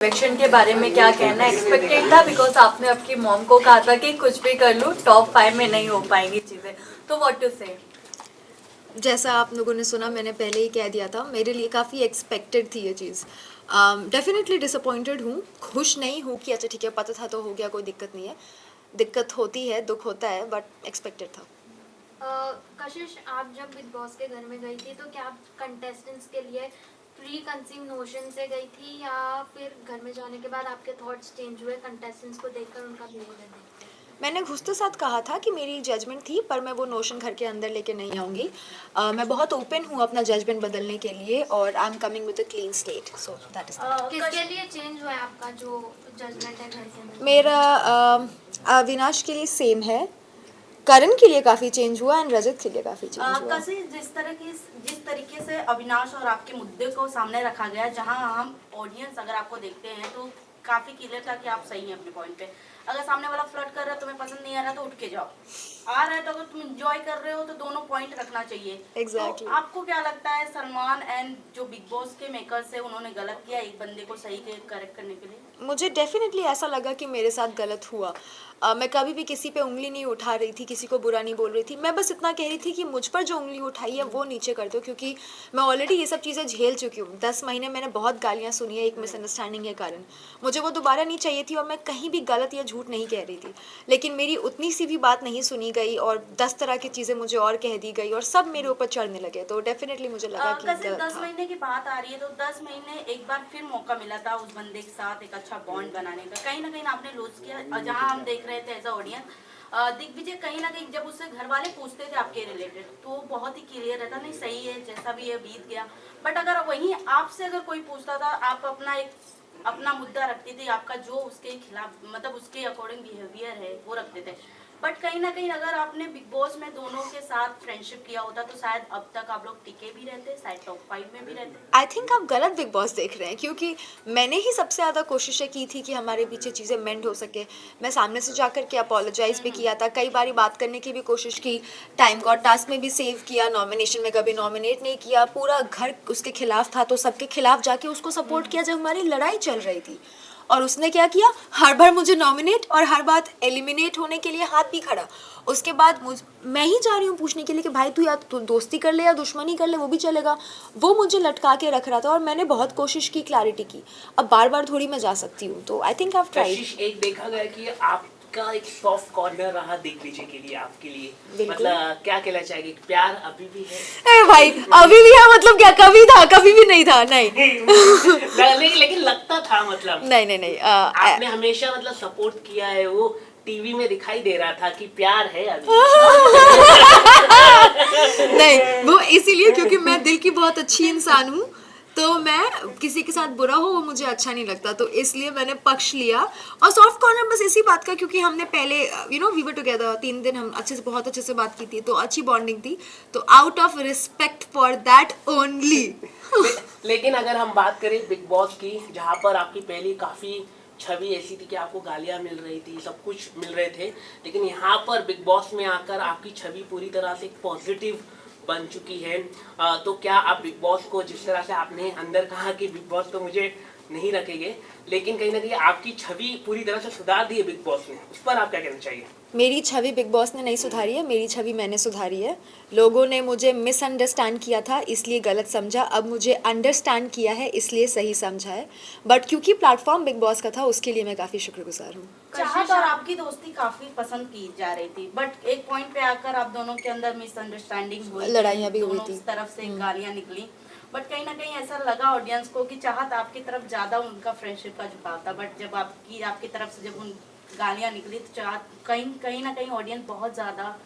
Election के बारे में क्या कहना है? एक्सपेक्टेड था बिकॉज आपने आपकी मॉम को कहा था कि कुछ भी कर लूँ टॉप 5 में नहीं हो पाएंगी चीज़ें, तो व्हाट टू से? जैसा आप लोगों ने सुना, मैंने पहले ही कह दिया था, मेरे लिए काफ़ी एक्सपेक्टेड थी ये चीज़। डेफिनेटली डिसअपॉइंटेड हूँ, खुश नहीं हूँ कि अच्छा ठीक है, पता था तो हो गया, कोई दिक्कत नहीं है। दिक्कत होती है, दुख होता है, बट एक्सपेक्टेड था। कशिश, आप जब बिग बॉस के घर में गई थी तो क्या आप कंटेस्टेंट्स के लिए प्री कंसीव नोशन से गई थी या फिर घर में जाने के बाद आपके थॉट्स चेंज हुए कंटेस्टेंट्स को देखकर, उनका बिहेवियर देखकर? मैंने घुसते साथ कहा था कि मेरी जजमेंट थी, पर मैं वो नोशन घर के अंदर लेके नहीं आऊँगी। मैं बहुत ओपन हूँ अपना जजमेंट बदलने के लिए, और I am coming with a clean slate, so that is किसके लिए चेंज हुआ है आपका जो जजमेंट है घर के अंदर? मेरा अविनाश के लिए सेम है, करण के लिए काफ़ी चेंज हुआ, एंड रजत के लिए काफ़ी चेंज हुआ। कसी जिस तरीके से अविनाश और आपके मुद्दे को सामने रखा गया, जहां हम ऑडियंस अगर आपको देखते हैं तो काफी क्लियर था कि आप सही हैं अपने पॉइंट पे। अगर सामने वाला फ्लर्ट कर रहा है, तुम्हें पसंद नहीं आ रहा तो उठ के जाओ। आ रहा है तो अगर तुम एंजॉय कर रहे हो तो दोनों पॉइंट रखना चाहिए। Exactly. तो आपको क्या लगता है, सलमान एंड जो बिग बॉस के मेकर्स है उन्होंने गलत किया एक बंदे को सही करेक्ट करने के लिए? मुझे डेफिनेटली ऐसा लगा कि मेरे साथ गलत हुआ। मैं कभी भी किसी पे उंगली नहीं उठा रही थी, किसी को बुरा नहीं बोल रही थी। मैं बस इतना कह रही थी कि मुझ पर जो उंगली उठाई है वो नीचे कर दो, क्योंकि मैं ऑलरेडी ये सब चीज़ें झेल चुकी हूँ। 10 महीने मैंने बहुत गालियाँ सुनी है एक मिसअंडरस्टैंडिंग के कारण। मुझे वो दोबारा नहीं चाहिए थी, और मैं कहीं भी गलत या झूठ नहीं कह रही थी। लेकिन मेरी उतनी सी भी बात नहीं सुनी गई, और 10 तरह की चीज़ें मुझे और कह दी गई, और सब मेरे ऊपर चढ़ने लगे। तो डेफिनेटली मुझे लगा कि गलत 10 था। महीने की बात आ रही है तो 10 महीने एक बार फिर मौका मिला था उस बंदे के साथ एक अच्छा बॉन्ड बनाने का। कहीं ना कहीं आपने लूज किया। जहां हम देख रहे थे एज अ ऑडियंस, दिग्विजय कहीं ना कहीं जब उससे घर वाले पूछते थे आपके रिलेटेड तो बहुत ही क्लियर रहता, नहीं सही है जैसा भी है बीत गया। बट अगर वहीं आपसे अगर कोई पूछता था, आप अपना मुद्दा रखती थी, आपका जो उसके खिलाफ मतलब उसके अकॉर्डिंग बिहेवियर है वो रखते थे। बट कहीं ना कहीं अगर आपने बिग बॉस में दोनों के साथ फ्रेंडशिप किया होता तो शायद अब तक आप लोग टिके भी रहते, शायद टॉप 5 में भी रहते। आई थिंक आप गलत बिग बॉस देख रहे हैं, क्योंकि मैंने ही सबसे ज़्यादा कोशिशें की थी कि हमारे पीछे चीज़ें मेंड हो सके। मैं सामने से जाकर के अपोलोजाइज़ भी किया था, कई बारी बात करने की भी कोशिश की, टाइम का टास्क में भी सेव किया, नॉमिनेशन में कभी नॉमिनेट नहीं किया, पूरा घर उसके खिलाफ था तो सबके खिलाफ जाके उसको सपोर्ट किया जब हमारी लड़ाई चल रही थी। और उसने क्या किया, हर बार मुझे नॉमिनेट और हर बार एलिमिनेट होने के लिए हाथ भी खड़ा। उसके बाद मैं ही जा रही हूँ पूछने के लिए कि भाई तू या तो दोस्ती कर ले या दुश्मनी कर ले, वो भी चलेगा। वो मुझे लटका के रख रहा था, और मैंने बहुत कोशिश की, क्लैरिटी की। अब बार बार थोड़ी मैं जा सकती हूँ, तो I think I have tried. एक देखा गया कि आपका एक सॉफ्ट कॉर्नर रहा दिग्विजय के लिए, आपके लिए बिल्कुल। मतलब क्या कहना चाहेंगे, प्यार अभी भी है? भाई अभी भी है मतलब क्या, कभी था कभी भी नहीं था? नहीं लेकिन लगता था मतलब नहीं आपने हमेशा मतलब सपोर्ट किया है, वो टीवी में दिखाई दे रहा था कि प्यार है अभी। नहीं, वो इसीलिए क्योंकि मैं दिल की बहुत अच्छी इंसान हूँ, तो मैं किसी के साथ बुरा हो वो मुझे अच्छा नहीं लगता, तो इसलिए मैंने पक्ष लिया। और सॉफ्ट कॉर्नर बस इसी बात का, क्योंकि हमने पहले वी वर टुगेदर 3 दिन, हम बहुत अच्छे से बात की थी, तो अच्छी बॉन्डिंग थी, तो out of respect for that only. लेकिन अगर हम बात करें बिग बॉस की, जहाँ पर आपकी पहली काफी छवि ऐसी थी कि आपको गालियां मिल रही थी, सब कुछ मिल रहे थे, लेकिन यहाँ पर बिग बॉस में आकर आपकी छवि पूरी तरह से पॉजिटिव बन चुकी है। तो क्या आप बिग बॉस को, जिस तरह से आपने अंदर कहा कि बिग बॉस तो मुझे नहीं रखेंगे, लेकिन कहीं ना कहीं आपकी छवि पूरी तरह से सुधार दी है बिग बॉस ने, उस पर आप क्या कहना चाहिए? मेरी छवि बिग बॉस ने नहीं सुधारी है, मेरी छवि मैंने सुधारी है। लोगों ने मुझे मिसअंडरस्टैंड किया था इसलिए गलत समझा, अब मुझे अंडरस्टैंड किया है इसलिए सही समझा है। बट क्योंकि प्लेटफॉर्म बिग बॉस का था, उसके लिए मैं काफ़ी शुक्रगुजार हूँ। चाहत और आपकी दोस्ती काफी पसंद की जा रही थी, बट एक पॉइंट पे आकर आप दोनों के अंदर मिसअंडरस्टैंडिंग हुई, लड़ाइयाँ भी हुई थी, दोनों तरफ से गालियां निकली। बट कहीं ना कहीं ऐसा लगा ऑडियंस को कि चाहत आपकी तरफ ज्यादा उनका फ्रेंडशिप का झुकाव था, बट जब आपकी तरफ से जब उन गालियां निकली तो चाहत कहीं ना कहीं ऑडियंस बहुत ज्यादा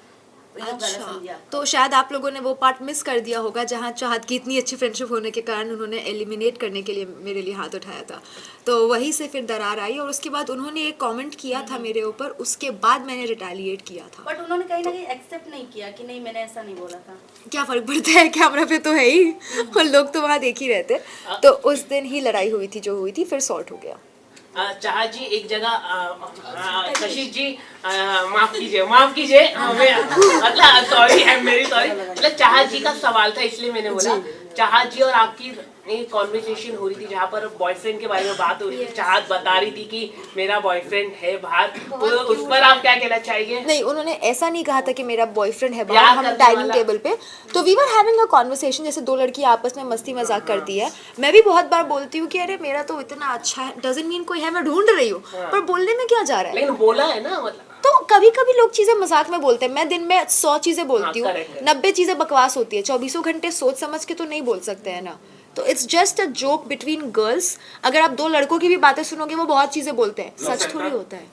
गलत समझा। तो शायद आप लोगों ने वो पार्ट मिस कर दिया होगा जहाँ चाहत की इतनी अच्छी फ्रेंडशिप होने के कारण उन्होंने एलिमिनेट करने के लिए मेरे लिए हाथ उठाया था, तो वहीं से फिर दरार आई, और उसके बाद उन्होंने एक कमेंट किया था मेरे ऊपर, उसके बाद मैंने रिटेलिएट किया था। बट उन्होंने कहीं ना कहीं एक्सेप्ट नहीं किया कि नहीं मैंने ऐसा नहीं बोला था। क्या फर्क पड़ता है, कैमरा पे तो है ही, और लोग तो वहाँ देख ही रहते। तो उस दिन ही लड़ाई हुई थी जो हुई थी, फिर सॉर्ट हो गया। चाहत जी एक जगह, कशिश जी माफ कीजिए मतलब sorry, I am very sorry, मतलब चाहत जी का सवाल था इसलिए मैंने बोला। चाहत जी और आपकी एक कॉन्वर्सेशन हो रही थी जहाँ पर बॉयफ्रेंड के बारे में बात हो रही थी, चाहत बता रही थी कि मेरा बॉयफ्रेंड है बाहर, तो उस पर आप क्या कहना चाहेंगे? नहीं, उन्होंने ऐसा नहीं कहा था कि मेरा बॉयफ्रेंड है प्यार बाहर, हम करने डाइनिंग वाला। टेबल पे, तो we are having a conversation, जैसे दो लड़की आपस में मस्ती मजाक करती है। मैं भी बहुत बार बोलती हूँ कि अरे मेरा तो इतना अच्छा है, डजंट मीन कोई है, मैं ढूंढ रही हूँ, पर बोलने में क्या जा रहा है। लेकिन बोला है ना, मतलब तो कभी कभी लोग चीजें मजाक में बोलते हैं, मैं दिन में 100 चीजें बोलती हूँ, हाँ, correct है। 90 चीजें बकवास होती है, 24 घंटे सोच समझ के तो नहीं बोल सकते हैं ना। तो it's just a joke between girls. अगर आप दो लड़कों की भी बातें सुनोगे वो बहुत चीजें बोलते हैं, सच थोड़ी होता है।